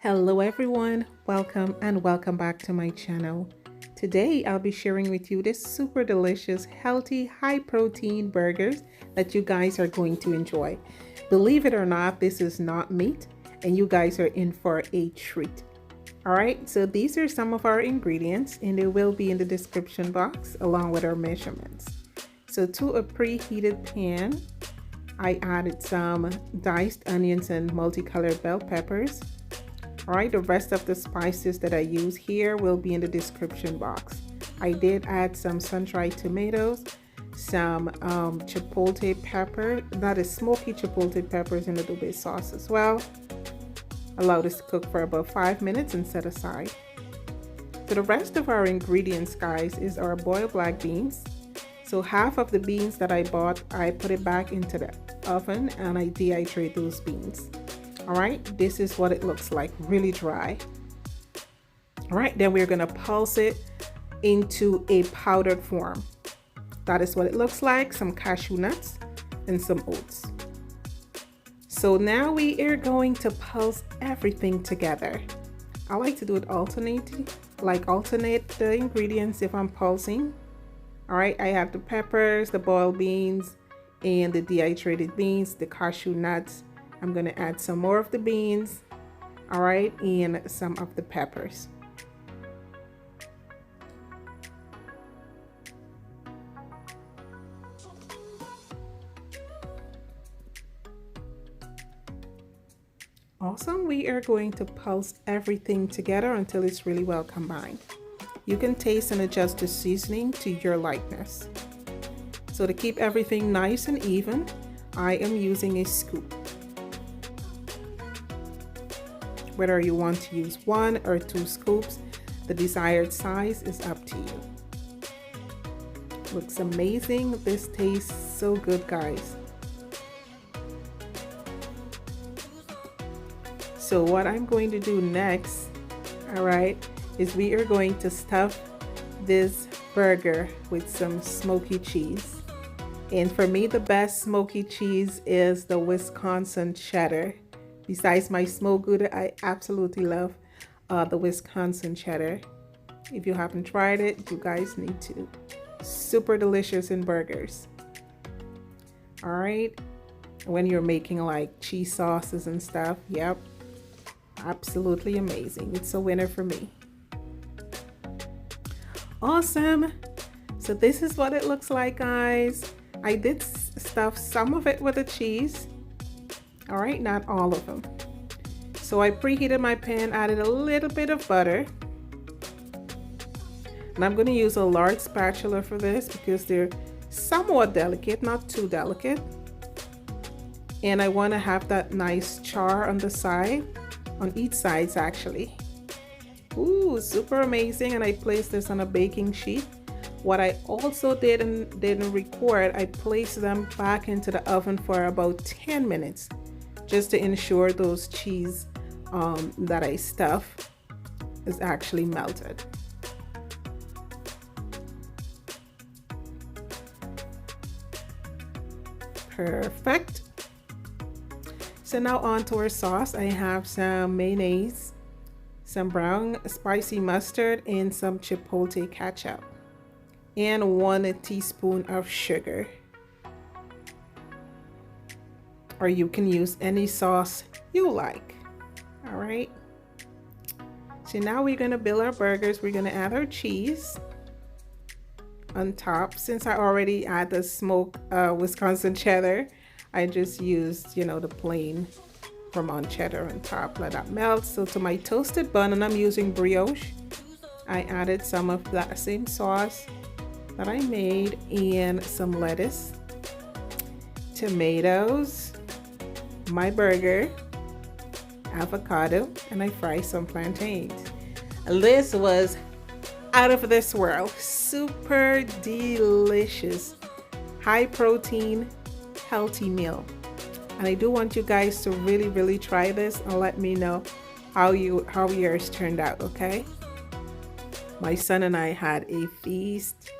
Hello everyone, welcome and welcome back to my channel. Today I'll be sharing with you this super delicious, healthy, high protein burgers that you guys are going to enjoy. Believe it or not, this is not meat and you guys are in for a treat. Alright, so these are some of our ingredients and they will be in the description box along with our measurements. So to a preheated pan, I added some diced onions and multicolored bell peppers. All right, the rest of the spices that I use here will be in the description box. I did add some sun-dried tomatoes, some chipotle pepper, that is smoky chipotle peppers in the adobe sauce as well. Allow this to cook for about 5 minutes and set aside. So the rest of our ingredients, guys, is our boiled black beans. So half of the beans that I bought, I put it back into the oven and I dehydrate those beans. All right, this is what it looks like, really dry. All right, then we're gonna pulse it into a powdered form. That is what it looks like, some cashew nuts and some oats. So now we are going to pulse everything together. I like to do it alternate the ingredients if I'm pulsing. All right, I have the peppers, the boiled beans, and the dehydrated beans, the cashew nuts. I'm going to add some more of the beans, all right, and some of the peppers. Also, we are going to pulse everything together until it's really well combined. You can taste and adjust the seasoning to your likeness. So to keep everything nice and even, I am using a scoop. Whether you want to use 1 or 2 scoops, the desired size is up to you. Looks amazing. This tastes so good, guys. So what I'm going to do next, all right, is we are going to stuff this burger with some smoky cheese. And for me, the best smoky cheese is the Wisconsin cheddar. Besides my smoked Gouda, I absolutely love the Wisconsin cheddar. If you haven't tried it, you guys need to. Super delicious in burgers. All right, when you're making like cheese sauces and stuff, yep, absolutely amazing. It's a winner for me. Awesome. So this is what it looks like, guys. I did stuff some of it with the cheese. All right, not all of them. So I preheated my pan, added a little bit of butter. And I'm going to use a large spatula for this because they're somewhat delicate, not too delicate. And I want to have that nice char on the side, on each sides actually. Ooh, super amazing. And I placed this on a baking sheet. What I also didn't record, I placed them back into the oven for about 10 minutes. Just to ensure those cheese that I stuff is actually melted. Perfect. So now on to our sauce. I have some mayonnaise, some brown spicy mustard, and some chipotle ketchup, and 1 teaspoon of sugar. Or you can use any sauce you like. All right. So now we're gonna build our burgers. We're gonna add our cheese on top. Since I already add the smoked Wisconsin cheddar, I just used, the plain Vermont cheddar on top. Let that melt. So to my toasted bun, and I'm using brioche, I added some of that same sauce that I made and some lettuce, tomatoes, my burger, avocado, and I fry some plantains. This was out of this world. Super delicious, high protein, healthy meal. And I do want you guys to really try this and let me know how yours turned out, okay? My son and I had a feast.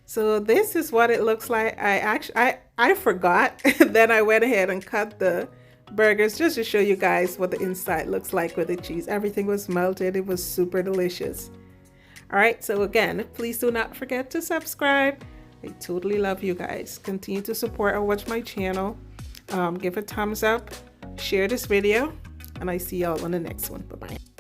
So this is what it looks like. I forgot. Then I went ahead and cut the burgers just to show you guys what the inside looks like with the cheese. Everything was melted. It was super delicious. All right, so again, please do not forget to subscribe. I totally love you guys. Continue to support or watch my channel. Give a thumbs up, share this video, and I see y'all on the next one. Bye-bye.